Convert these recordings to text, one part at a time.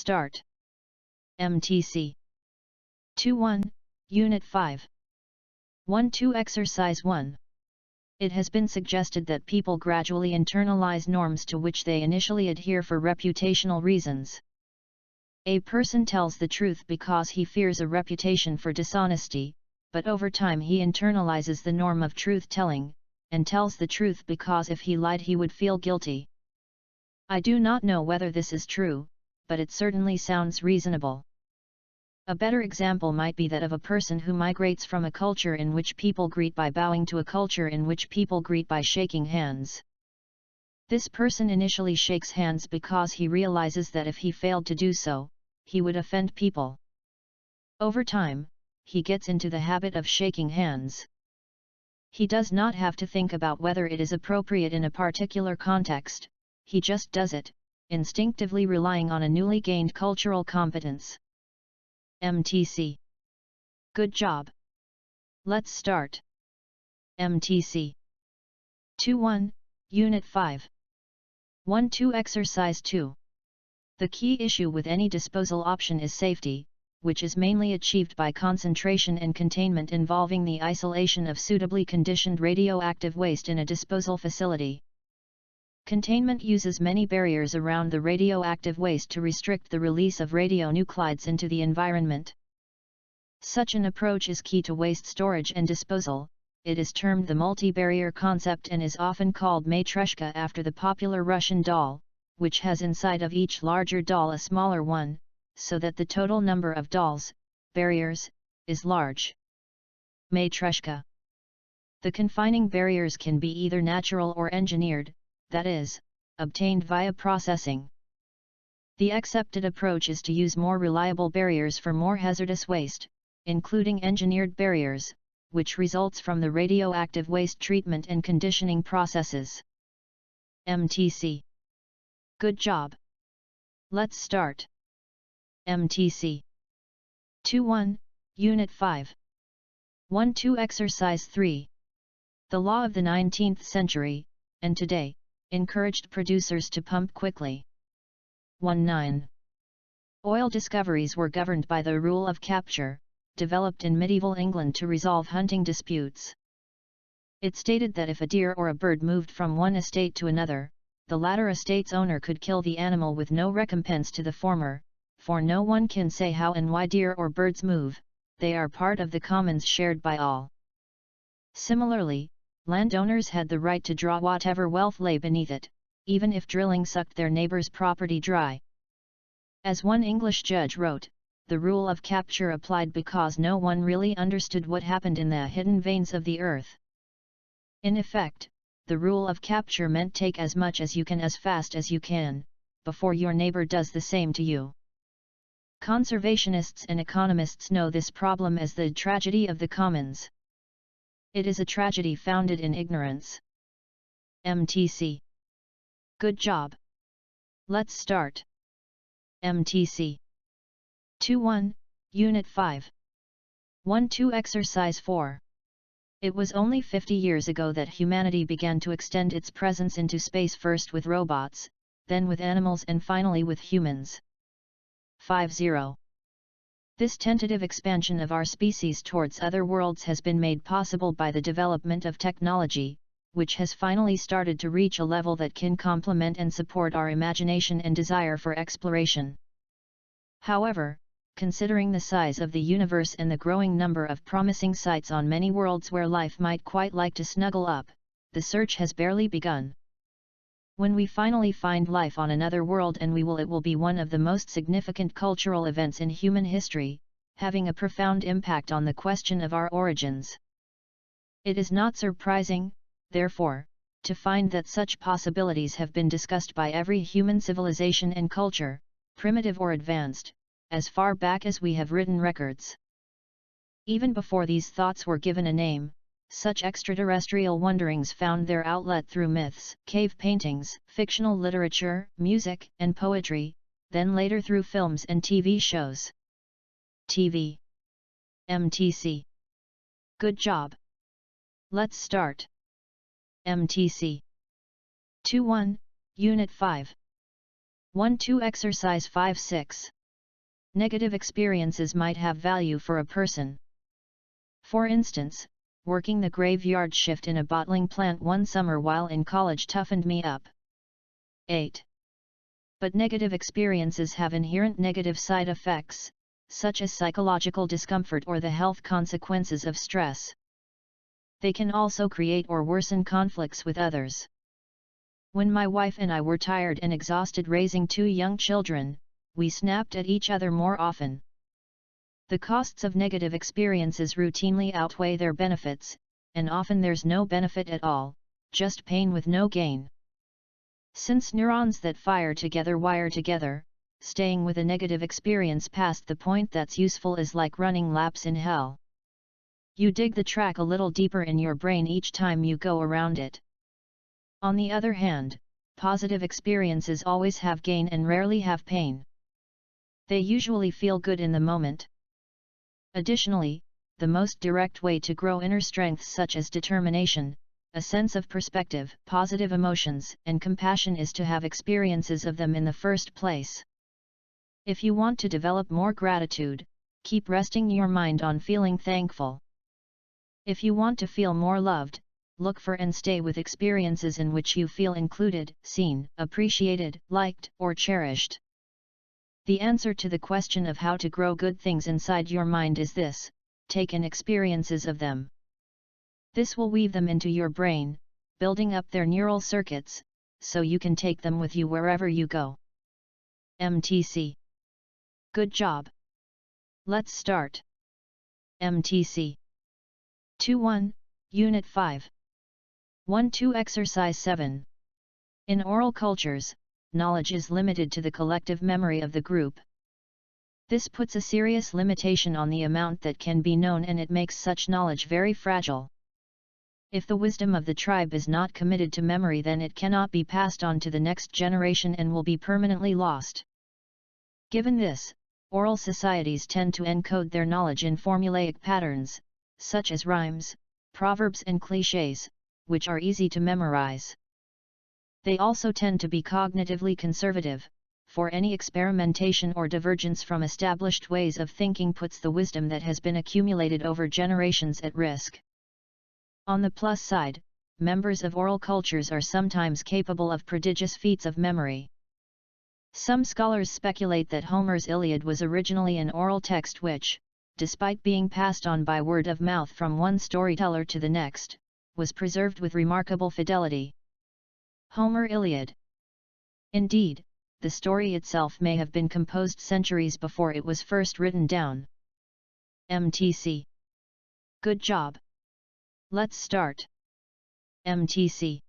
Start. MTC 2-1, Unit 5. 1-2 Exercise 1. It has been suggested that people gradually internalize norms to which they initially adhere for reputational reasons. A person tells the truth because he fears a reputation for dishonesty, but over time he internalizes the norm of truth-telling, and tells the truth because if he lied he would feel guilty. I do not know whether this is true, but it certainly sounds reasonable. A better example might be that of a person who migrates from a culture in which people greet by bowing to a culture in which people greet by shaking hands. This person initially shakes hands because he realizes that if he failed to do so, he would offend people. Over time, he gets into the habit of shaking hands. He does not have to think about whether it is appropriate in a particular context, he just does it, instinctively relying on a newly gained cultural competence. MTC. Good job. Let's start. MTC 2-1, Unit 5. 1-2 Exercise 2. The key issue with any disposal option is safety, which is mainly achieved by concentration and containment involving the isolation of suitably conditioned radioactive waste in a disposal facility. Containment uses many barriers around the radioactive waste to restrict the release of radionuclides into the environment. Such an approach is key to waste storage and disposal. It is termed the multi-barrier concept and is often called matryoshka after the popular Russian doll, which has inside of each larger doll a smaller one, so that the total number of dolls, barriers, is large. Matryoshka. The confining barriers can be either natural or engineered, that is, obtained via processing. The accepted approach is to use more reliable barriers for more hazardous waste, including engineered barriers, which results from the radioactive waste treatment and conditioning processes. MTC. Good job. Let's start. MTC 2-1, Unit 5. 1-2 Exercise 3. The law of the 19th century, and today, encouraged producers to pump quickly. 1-9. Oil discoveries were governed by the rule of capture, developed in medieval England to resolve hunting disputes. It stated that if a deer or a bird moved from one estate to another, the latter estate's owner could kill the animal with no recompense to the former, for no one can say how and why deer or birds move, they are part of the commons shared by all. Similarly, landowners had the right to draw whatever wealth lay beneath it, even if drilling sucked their neighbor's property dry. As one English judge wrote, the rule of capture applied because no one really understood what happened in the hidden veins of the earth. In effect, the rule of capture meant take as much as you can as fast as you can, before your neighbor does the same to you. Conservationists and economists know this problem as the tragedy of the commons. It is a tragedy founded in ignorance. MTC. Good job. Let's start. MTC 2-1, Unit 5. 1-2 Exercise 4. It was only 50 years ago that humanity began to extend its presence into space, first with robots, then with animals and finally with humans. 5-0. This tentative expansion of our species towards other worlds has been made possible by the development of technology, which has finally started to reach a level that can complement and support our imagination and desire for exploration. However, considering the size of the universe and the growing number of promising sites on many worlds where life might quite like to snuggle up, the search has barely begun. When we finally find life on another world, and it will be one of the most significant cultural events in human history, having a profound impact on the question of our origins. It is not surprising, therefore, to find that such possibilities have been discussed by every human civilization and culture, primitive or advanced, as far back as we have written records. Even before these thoughts were given a name, such extraterrestrial wonderings found their outlet through myths, cave paintings, fictional literature, music, and poetry, then later through films and TV shows. TV. MTC. Good job. Let's start. MTC 2-1, Unit 5. 1-2 Exercise 5-6. Negative experiences might have value for a person. For instance, working the graveyard shift in a bottling plant one summer while in college toughened me up. 8. But negative experiences have inherent negative side effects, such as psychological discomfort or the health consequences of stress. They can also create or worsen conflicts with others. When my wife and I were tired and exhausted raising 2 young children, we snapped at each other more often. The costs of negative experiences routinely outweigh their benefits, and often there's no benefit at all, just pain with no gain. Since neurons that fire together wire together, staying with a negative experience past the point that's useful is like running laps in hell. You dig the track a little deeper in your brain each time you go around it. On the other hand, positive experiences always have gain and rarely have pain. They usually feel good in the moment. Additionally, the most direct way to grow inner strengths such as determination, a sense of perspective, positive emotions, and compassion is to have experiences of them in the first place. If you want to develop more gratitude, keep resting your mind on feeling thankful. If you want to feel more loved, look for and stay with experiences in which you feel included, seen, appreciated, liked, or cherished. The answer to the question of how to grow good things inside your mind is this: take in experiences of them. This will weave them into your brain, building up their neural circuits, so you can take them with you wherever you go. MTC. Good job. Let's start. MTC 2-1, Unit 5. 1-2 Exercise 7. In oral cultures, knowledge is limited to the collective memory of the group. This puts a serious limitation on the amount that can be known, and it makes such knowledge very fragile. If the wisdom of the tribe is not committed to memory, then it cannot be passed on to the next generation and will be permanently lost. Given this, oral societies tend to encode their knowledge in formulaic patterns, such as rhymes, proverbs and clichés, which are easy to memorize. They also tend to be cognitively conservative, for any experimentation or divergence from established ways of thinking puts the wisdom that has been accumulated over generations at risk. On the plus side, members of oral cultures are sometimes capable of prodigious feats of memory. Some scholars speculate that Homer's Iliad was originally an oral text which, despite being passed on by word of mouth from one storyteller to the next, was preserved with remarkable fidelity. Homer Iliad. Indeed, the story itself may have been composed centuries before it was first written down. MTC. Good job. Let's start. MTC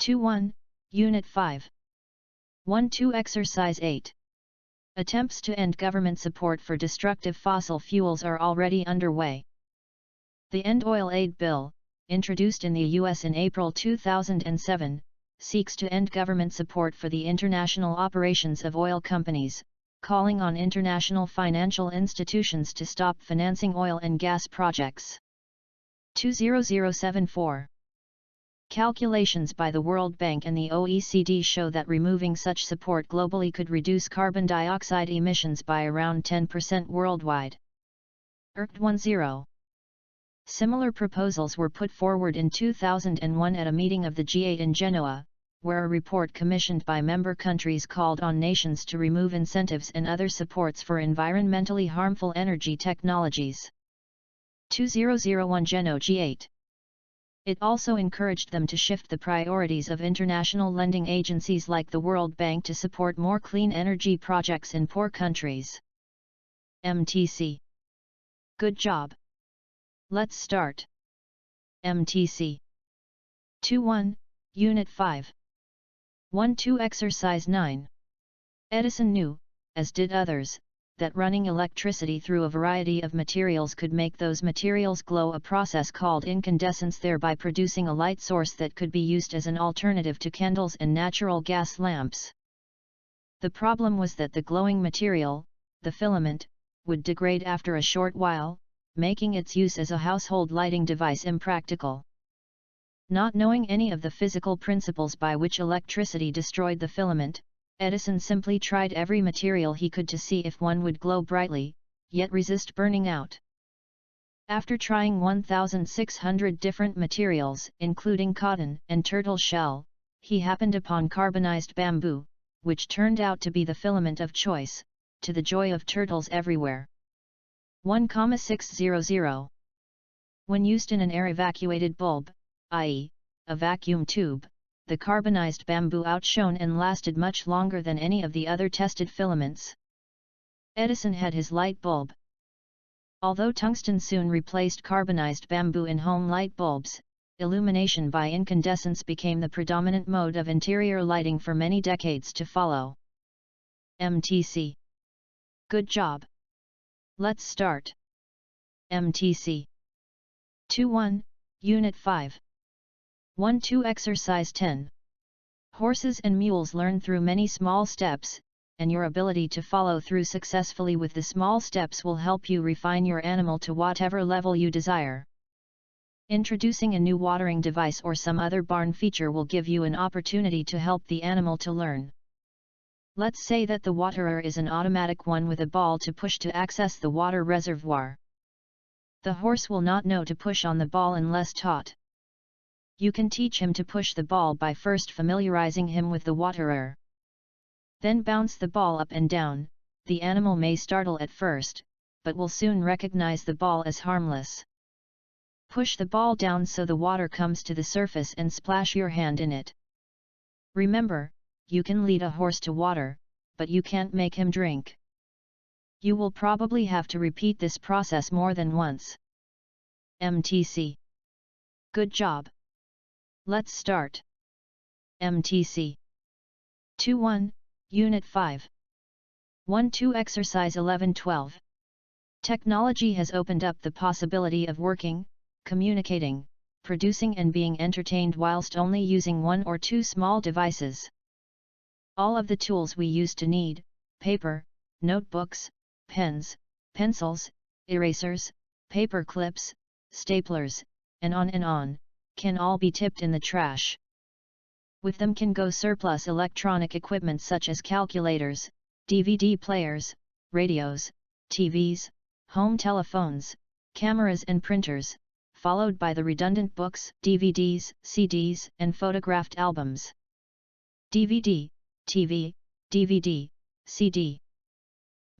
2-1, Unit 5. 1-2 Exercise 8. Attempts to end government support for destructive fossil fuels are already underway. The End Oil Aid Bill, introduced in the U.S. in April 2007, seeks to end government support for the international operations of oil companies, calling on international financial institutions to stop financing oil and gas projects. 20074. Calculations by the World Bank and the OECD show that removing such support globally could reduce carbon dioxide emissions by around 10% worldwide. 10. Similar proposals were put forward in 2001 at a meeting of the G8 in Genoa, where a report commissioned by member countries called on nations to remove incentives and other supports for environmentally harmful energy technologies. 2001 Geno G8. It also encouraged them to shift the priorities of international lending agencies like the World Bank to support more clean energy projects in poor countries. MTC. Good job. Let's start. MTC 2-1, Unit 5. 1-2 Exercise 9. Edison knew, as did others, that running electricity through a variety of materials could make those materials glow, a process called incandescence, thereby producing a light source that could be used as an alternative to candles and natural gas lamps. The problem was that the glowing material, the filament, would degrade after a short while, making its use as a household lighting device impractical. Not knowing any of the physical principles by which electricity destroyed the filament, Edison simply tried every material he could to see if one would glow brightly, yet resist burning out. After trying 1,600 different materials, including cotton and turtle shell, he happened upon carbonized bamboo, which turned out to be the filament of choice, to the joy of turtles everywhere. 1,600. When used in an air-evacuated bulb, i.e., a vacuum tube, the carbonized bamboo outshone and lasted much longer than any of the other tested filaments. Edison had his light bulb. Although tungsten soon replaced carbonized bamboo in home light bulbs, illumination by incandescence became the predominant mode of interior lighting for many decades to follow. MTC. Good job. Let's start. MTC 2.1, Unit 5. 1-2 Exercise 10. Horses and mules learn through many small steps, and your ability to follow through successfully with the small steps will help you refine your animal to whatever level you desire. Introducing a new watering device or some other barn feature will give you an opportunity to help the animal to learn. Let's say that the waterer is an automatic one with a ball to push to access the water reservoir. The horse will not know to push on the ball unless taught. You can teach him to push the ball by first familiarizing him with the waterer. Then bounce the ball up and down. The animal may startle at first, but will soon recognize the ball as harmless. Push the ball down so the water comes to the surface and splash your hand in it. Remember, you can lead a horse to water, but you can't make him drink. You will probably have to repeat this process more than once. MTC. Good job. Let's start. MTC 2.1, Unit 5. 1-2 Exercise 11-12. Technology has opened up the possibility of working, communicating, producing and being entertained whilst only using one or two small devices. All of the tools we used to need, paper, notebooks, pens, pencils, erasers, paper clips, staplers, and on, can all be tipped in the trash. With them can go surplus electronic equipment such as calculators, DVD players, radios, TVs, home telephones, cameras and printers, followed by the redundant books, DVDs, CDs, and photographed albums. DVD, TV, DVD, CD.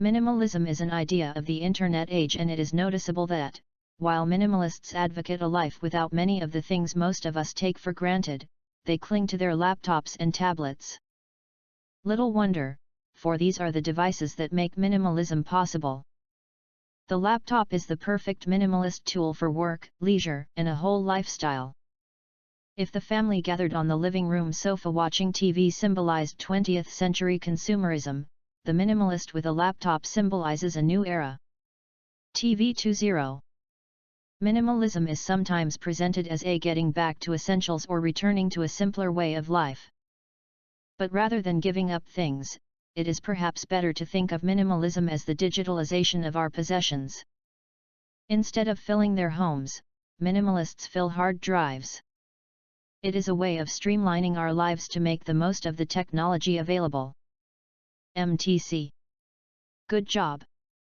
Minimalism is an idea of the Internet age, and it is noticeable that, while minimalists advocate a life without many of the things most of us take for granted, they cling to their laptops and tablets. Little wonder, for these are the devices that make minimalism possible. The laptop is the perfect minimalist tool for work, leisure, and a whole lifestyle. If the family gathered on the living room sofa watching TV symbolized 20th century consumerism, the minimalist with a laptop symbolizes a new era. TV 2.0. Minimalism is sometimes presented as a getting back to essentials or returning to a simpler way of life. But rather than giving up things, it is perhaps better to think of minimalism as the digitalization of our possessions. Instead of filling their homes, minimalists fill hard drives. It is a way of streamlining our lives to make the most of the technology available. MTC. Good job.